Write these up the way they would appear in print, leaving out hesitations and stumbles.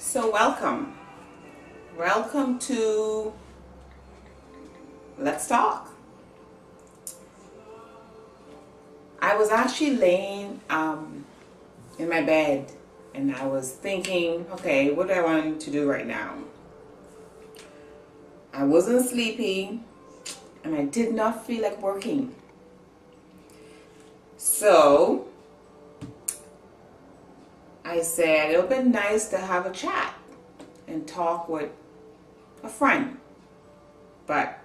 So welcome to Let's Talk. I was actually laying in my bed and I was thinking, okay, what do I want to do right now? I wasn't sleepy and I did not feel like working. So I said it would be nice to have a chat and talk with a friend. But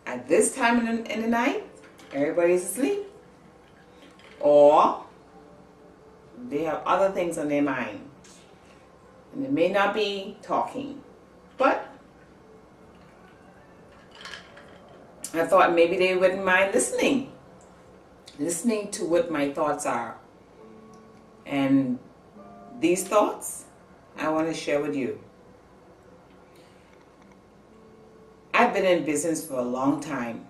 at this time in the night, everybody's asleep. Or they have other things on their mind. And they may not be talking. But I thought maybe they wouldn't mind listening to what my thoughts are. And these thoughts I want to share with you. I've been in business for a long time.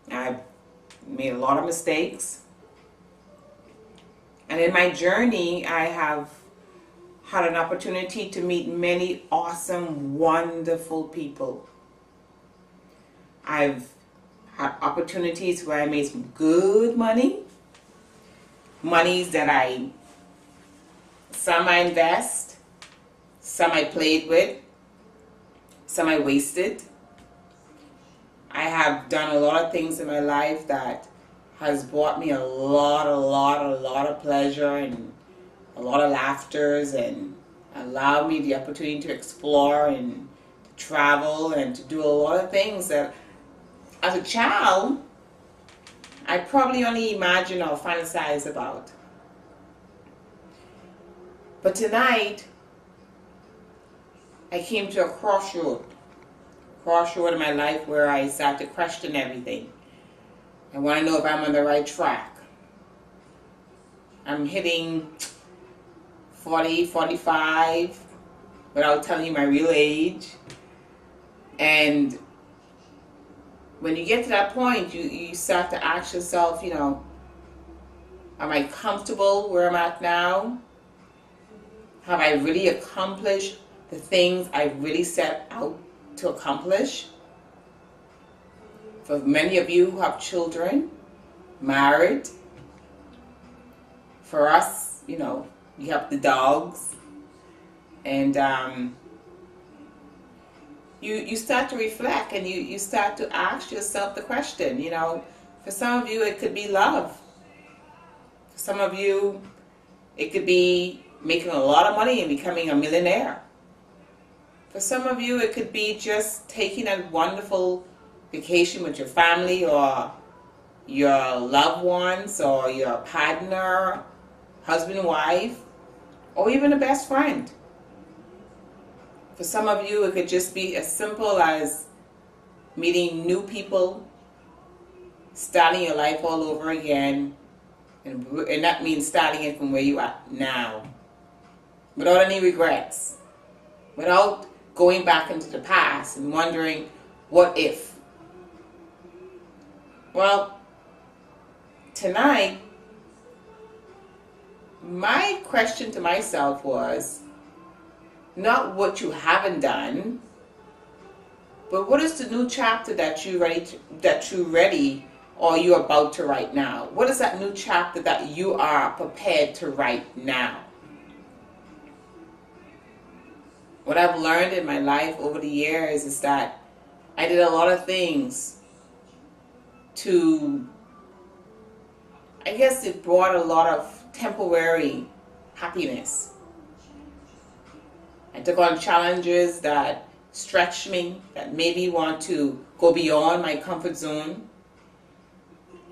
I've made a lot of mistakes. And in my journey, I have had an opportunity to meet many awesome, wonderful people. I've had opportunities where I made some good money. Monies that some I invest, some I played with, some I wasted. I have done a lot of things in my life that has brought me a lot of pleasure and a lot of laughters and allowed me the opportunity to explore and to travel and to do a lot of things that as a child I probably only imagined or fantasized about. But tonight I came to a crossroad in my life where I started to question everything. I want to know if I'm on the right track. I'm hitting 40, 45 without telling you my real age. And when you get to that point, you start to ask yourself, am I comfortable where I'm at now? Have I really accomplished the things I really set out to accomplish? For many of you who have children, married, for us, you have the dogs, and you start to reflect and you start to ask yourself the question, for some of you it could be love. For some of you it could be making a lot of money and becoming a millionaire. For some of you, it could be just taking a wonderful vacation with your family or your loved ones or your partner, husband, wife, or even a best friend. For some of you, it could just be as simple as meeting new people, starting your life all over again, and that means starting it from where you are now, without any regrets, without going back into the past and wondering, what if? Well, tonight, my question to myself was not what you haven't done, but what is the new chapter that you're ready or you're about to write now? What is that new chapter that you are prepared to write now? What I've learned in my life over the years is that I did a lot of things it brought a lot of temporary happiness. I took on challenges that stretched me, that made me want to go beyond my comfort zone.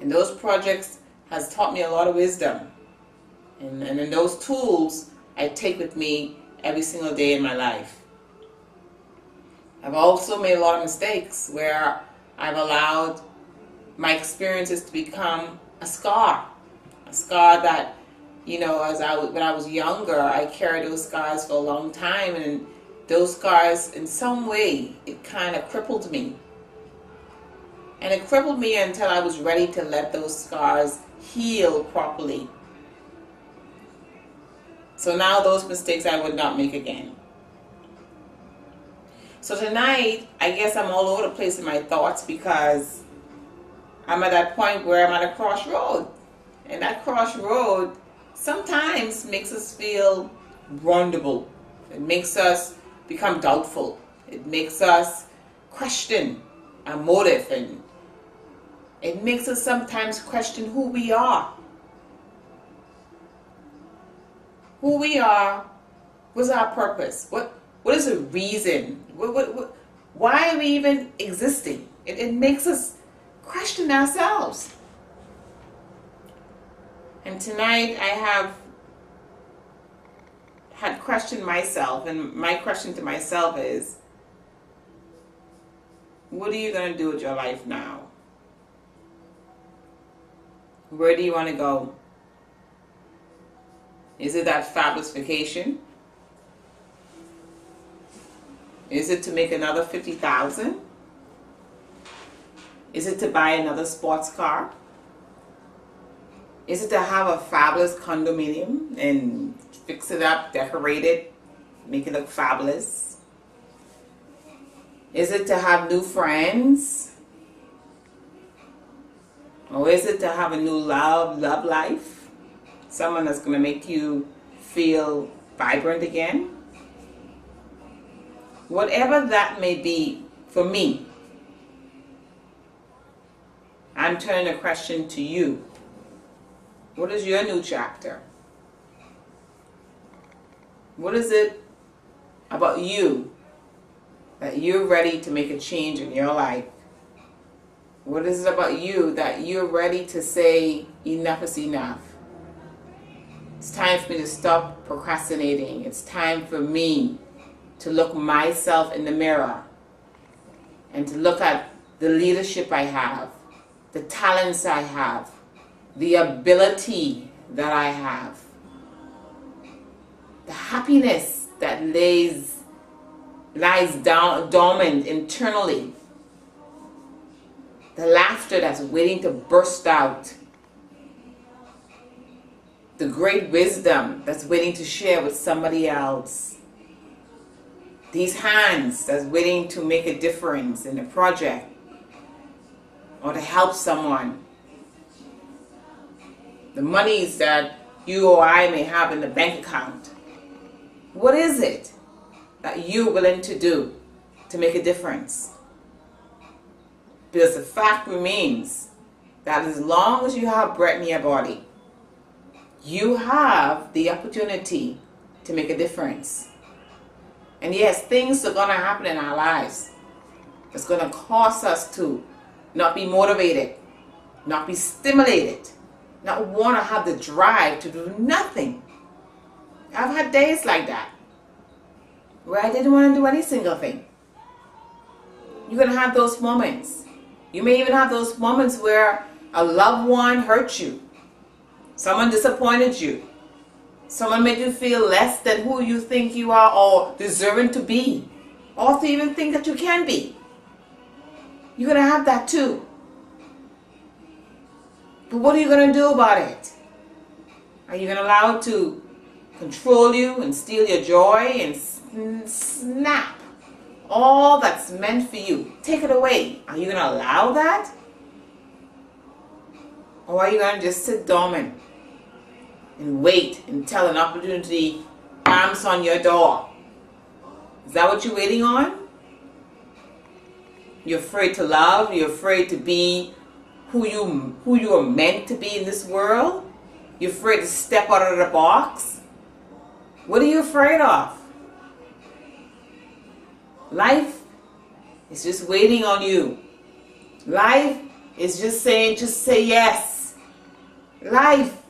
And those projects has taught me a lot of wisdom. And in those tools I take with me every single day in my life. I've also made a lot of mistakes where I've allowed my experiences to become a scar that, when I was younger, I carried those scars for a long time, and those scars, in some way, it kind of crippled me. And it crippled me until I was ready to let those scars heal properly. So now those mistakes I would not make again. So tonight, I guess I'm all over the place in my thoughts because I'm at that point where I'm at a crossroad. And that crossroad sometimes makes us feel vulnerable. It makes us become doubtful. It makes us question our motive, and it makes us sometimes question who we are. Who we are, what's our purpose? What is the reason? Why are we even existing? It makes us question ourselves. And tonight I have had questioned myself, and my question to myself is, what are you going to do with your life now? Where do you want to go? Is it that fabulous vacation? Is it to make another 50,000? Is it to buy another sports car? Is it to have a fabulous condominium and fix it up, decorate it, make it look fabulous? Is it to have new friends? Or is it to have a new love life? Someone that's going to make you feel vibrant again? Whatever that may be for me, I'm turning a question to you. What is your new chapter? What is it about you that you're ready to make a change in your life? What is it about you that you're ready to say enough is enough? It's time for me to stop procrastinating. It's time for me to look myself in the mirror and to look at the leadership I have, the talents I have, the ability that I have, the happiness that lies down dormant internally, the laughter that's waiting to burst out, the great wisdom that's waiting to share with somebody else, these hands that's waiting to make a difference in a project or to help someone, the monies that you or I may have in the bank account. What is it that you're willing to do to make a difference? Because the fact remains that as long as you have breath in your body, you have the opportunity to make a difference. And yes, things are going to happen in our lives that's going to cause us to not be motivated, not be stimulated, not want to have the drive to do nothing. I've had days like that where I didn't want to do any single thing. You're going to have those moments. You may even have those moments where a loved one hurt you. Someone disappointed you. Someone made you feel less than who you think you are or deserving to be, or to even think that you can be. You're going to have that too. But what are you going to do about it? Are you going to allow it to control you and steal your joy and snap all that's meant for you? Take it away. Are you going to allow that? Or are you going to just sit dormant and wait until an opportunity comes on your door? Is that what you're waiting on? You're afraid to love. You're afraid to be who you are meant to be in this world. You're afraid to step out of the box. What are you afraid of? Life is just waiting on you. Life is just saying, just say yes. Life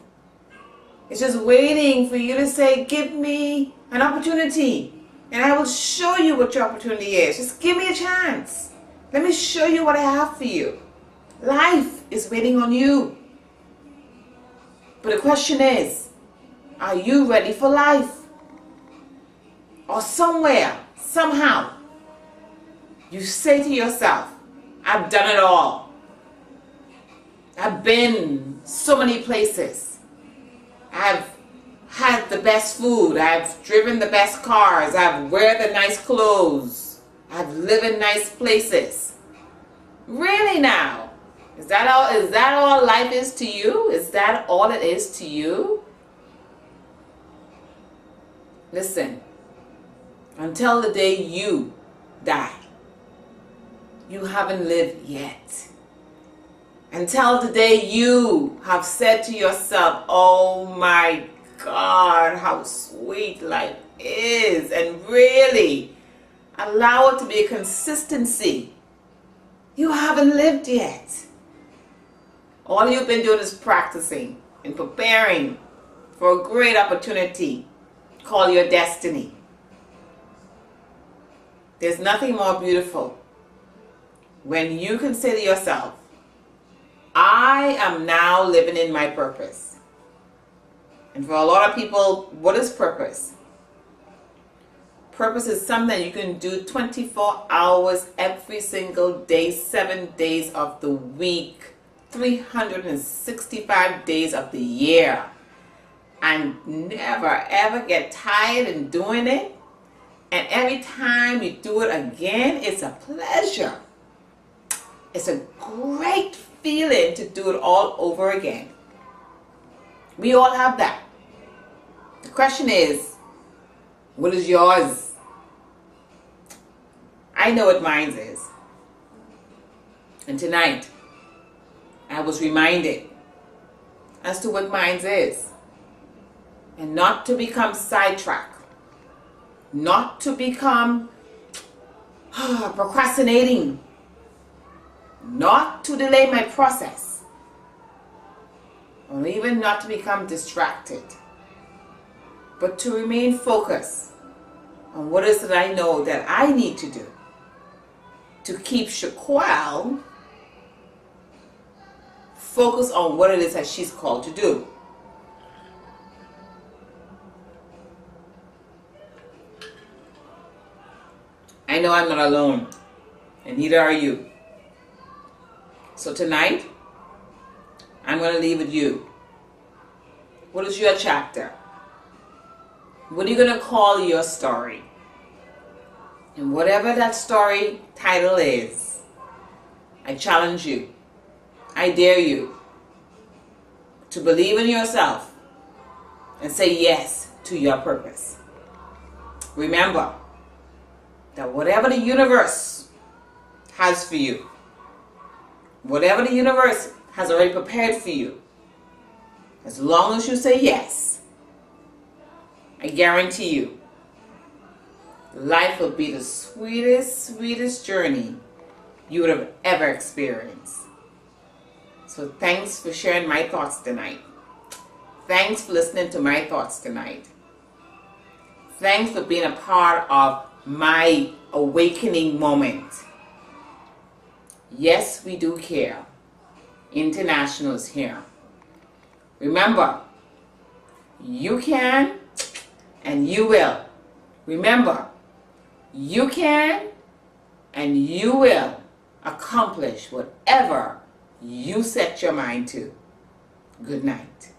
is just waiting for you to say, give me an opportunity, and I will show you what your opportunity is. Just give me a chance. Let me show you what I have for you. Life is waiting on you. But the question is, are you ready for life? Or somewhere, somehow, you say to yourself, I've done it all. I've been so many places. I've had the best food. I've driven the best cars. I've wear the nice clothes. I've lived in nice places. Really now? Is that all life is to you? Is that all it is to you? Listen, until the day you die, you haven't lived yet. Until the day you have said to yourself, oh my God, how sweet life is, and really allow it to be a consistency, you haven't lived yet. All you've been doing is practicing and preparing for a great opportunity called your destiny. There's nothing more beautiful when you can say to yourself, I am now living in my purpose. And for a lot of people, what is purpose? Purpose is something you can do 24 hours every single day, 7 days of the week, 365 days of the year, and never ever get tired in doing it. And every time you do it again, it's a pleasure. It's a great feeling to do it all over again. We all have that. The question is, what is yours? I know what mine is. And tonight, I was reminded as to what mine is. And not to become sidetracked. Not to become procrastinating. Not to delay my process. Or even not to become distracted. But to remain focused on what it is that I know that I need to do to keep Shaquelle focused on what it is that she's called to do. I know I'm not alone, and neither are you. So tonight, I'm going to leave with you. What is your chapter? What are you going to call your story? And whatever that story title is, I challenge you, I dare you to believe in yourself and say yes to your purpose. Remember that whatever the universe has for you, whatever the universe has already prepared for you, as long as you say yes, I guarantee you, life will be the sweetest, sweetest journey you would have ever experienced. So thanks for sharing my thoughts tonight. Thanks for listening to my thoughts tonight. Thanks for being a part of my awakening moment. Yes, we do care. International is here. Remember, you can and you will. Remember, you can and you will accomplish whatever you set your mind to. Good night.